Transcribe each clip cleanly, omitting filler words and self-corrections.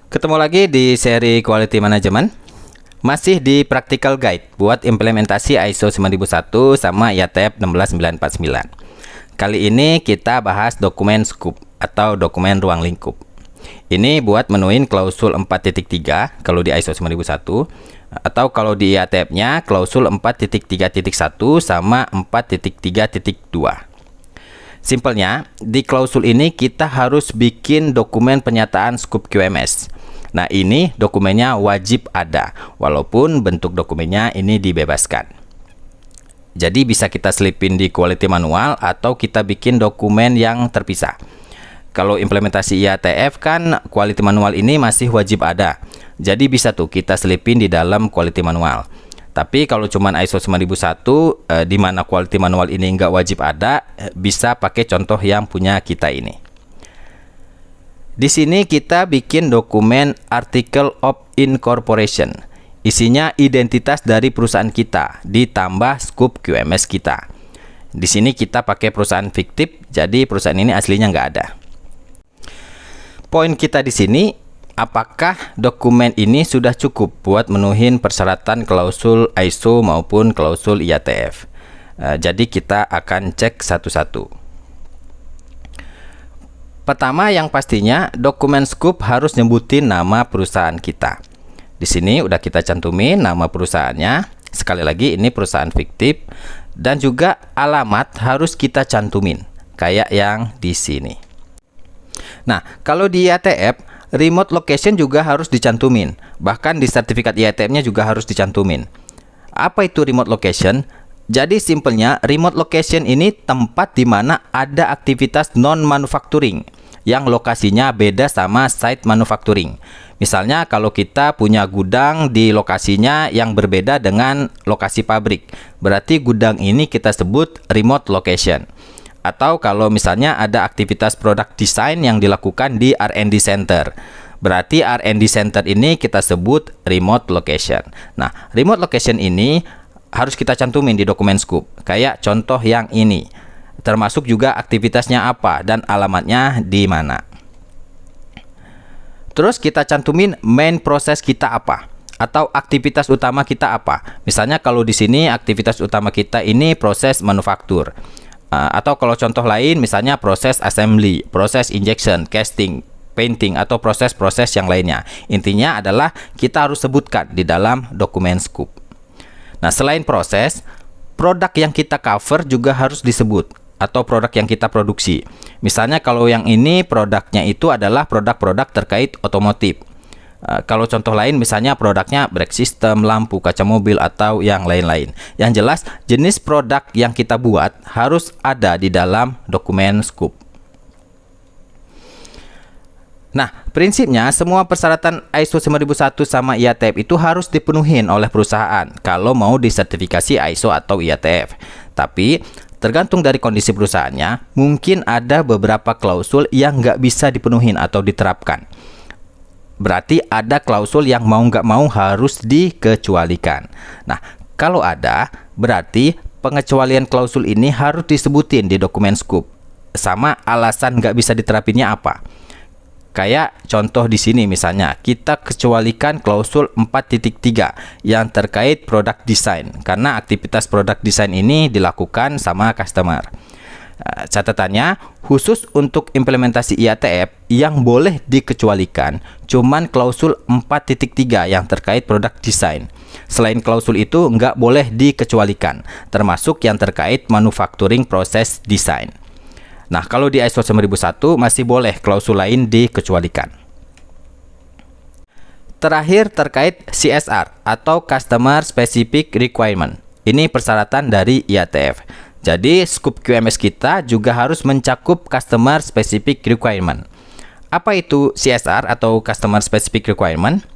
Ketemu lagi di seri Quality Management. Masih di Practical Guide buat implementasi ISO 9001 sama IATF 16949. Kali ini kita bahas dokumen scope atau dokumen ruang lingkup. Ini buat menuin klausul 4.3 kalau di ISO 9001, atau kalau di IATF-nya klausul 4.3.1 sama 4.3.2. Simpelnya, di klausul ini kita harus bikin dokumen penyataan scope QMS. Nah, ini dokumennya wajib ada, walaupun bentuk dokumennya ini dibebaskan. Jadi bisa kita selipin di quality manual atau kita bikin dokumen yang terpisah. Kalau implementasi IATF kan quality manual ini masih wajib ada. Jadi bisa tuh kita selipin di dalam quality manual. Tapi kalau cuman ISO 9001 di mana quality manual ini nggak wajib ada, bisa pakai contoh yang punya kita ini. Di sini kita bikin dokumen Article of Incorporation. Isinya identitas dari perusahaan kita ditambah scope QMS kita. Di sini kita pakai perusahaan fiktif, jadi perusahaan ini aslinya nggak ada. Poin kita di sini, apakah dokumen ini sudah cukup buat menuhin persyaratan klausul ISO maupun klausul IATF? Jadi kita akan cek satu-satu. Pertama, yang pastinya dokumen scope harus nyebutin nama perusahaan kita. Di sini udah kita cantumin nama perusahaannya. Sekali lagi ini perusahaan fiktif, dan juga alamat harus kita cantumin kayak yang di sini. Nah, kalau di IATF, remote location juga harus dicantumin. Bahkan di sertifikat IATF-nya juga harus dicantumin. Apa itu remote location? Jadi simpelnya, remote location ini tempat di mana ada aktivitas non-manufacturing yang lokasinya beda sama site manufacturing. Misalnya kalau kita punya gudang di lokasinya yang berbeda dengan lokasi pabrik, berarti gudang ini kita sebut remote location. Atau kalau misalnya ada aktivitas product design yang dilakukan di R&D center, berarti R&D center ini kita sebut remote location. Nah, remote location ini harus kita cantumin di dokumen scope, kayak contoh yang ini. Termasuk juga aktivitasnya apa dan alamatnya di mana. Terus kita cantumin main proses kita apa atau aktivitas utama kita apa. Misalnya kalau di sini aktivitas utama kita ini proses manufaktur. Atau kalau contoh lain misalnya proses assembly, proses injection, casting, painting, atau proses-proses yang lainnya. Intinya adalah kita harus sebutkan di dalam dokumen scope. Nah, selain proses, produk yang kita cover juga harus disebut, atau produk yang kita produksi. Misalnya kalau yang ini produknya itu adalah produk-produk terkait otomotif. Kalau contoh lain misalnya produknya brake system, lampu, kaca mobil, atau yang lain-lain. Yang jelas jenis produk yang kita buat harus ada di dalam dokumen scope. Nah, prinsipnya semua persyaratan ISO 9001 sama IATF itu harus dipenuhin oleh perusahaan kalau mau disertifikasi ISO atau IATF. Tapi tergantung dari kondisi perusahaannya, mungkin ada beberapa klausul yang nggak bisa dipenuhin atau diterapkan. Berarti ada klausul yang mau nggak mau harus dikecualikan. Nah, kalau ada, berarti pengecualian klausul ini harus disebutin di dokumen scope. Sama alasan nggak bisa diterapinnya apa. Kayak contoh di sini misalnya, kita kecualikan klausul 4.3 yang terkait product design, karena aktivitas product design ini dilakukan sama customer. Catatannya, khusus untuk implementasi IATF yang boleh dikecualikan cuman klausul 4.3 yang terkait product design. Selain klausul itu nggak boleh dikecualikan, termasuk yang terkait manufacturing process design. Nah, kalau di ISO 9001 masih boleh klausul lain dikecualikan. Terakhir terkait CSR atau Customer Specific Requirement. Ini persyaratan dari IATF. Jadi, scope QMS kita juga harus mencakup Customer Specific Requirement. Apa itu CSR atau Customer Specific Requirement?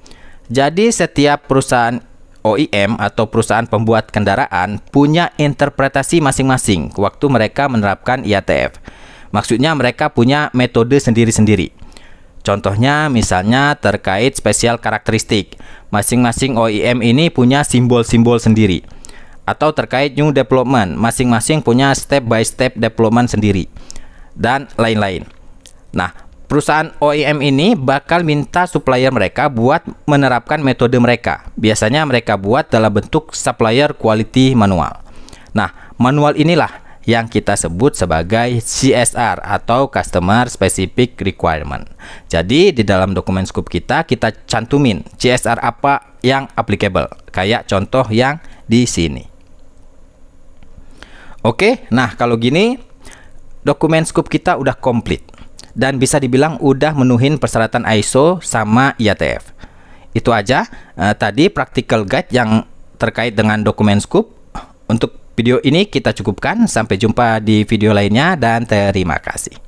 Jadi, setiap perusahaan OEM atau perusahaan pembuat kendaraan punya interpretasi masing-masing waktu mereka menerapkan IATF. Maksudnya mereka punya metode sendiri-sendiri. Contohnya misalnya terkait spesial karakteristik. Masing-masing OEM ini punya simbol-simbol sendiri. Atau terkait new development, masing-masing punya step by step development sendiri. Dan lain-lain. Nah, perusahaan OEM ini bakal minta supplier mereka buat menerapkan metode mereka. Biasanya mereka buat dalam bentuk supplier quality manual. Nah, manual inilah yang kita sebut sebagai CSR atau Customer Specific Requirement. Jadi di dalam dokumen scope kita cantumin CSR apa yang applicable, kayak contoh yang di sini. Oke, nah kalau gini dokumen scope kita udah komplit dan bisa dibilang udah menuhin persyaratan ISO sama IATF. Itu aja tadi practical guide yang terkait dengan dokumen scope. Untuk video ini kita cukupkan. Sampai jumpa di video lainnya dan terima kasih.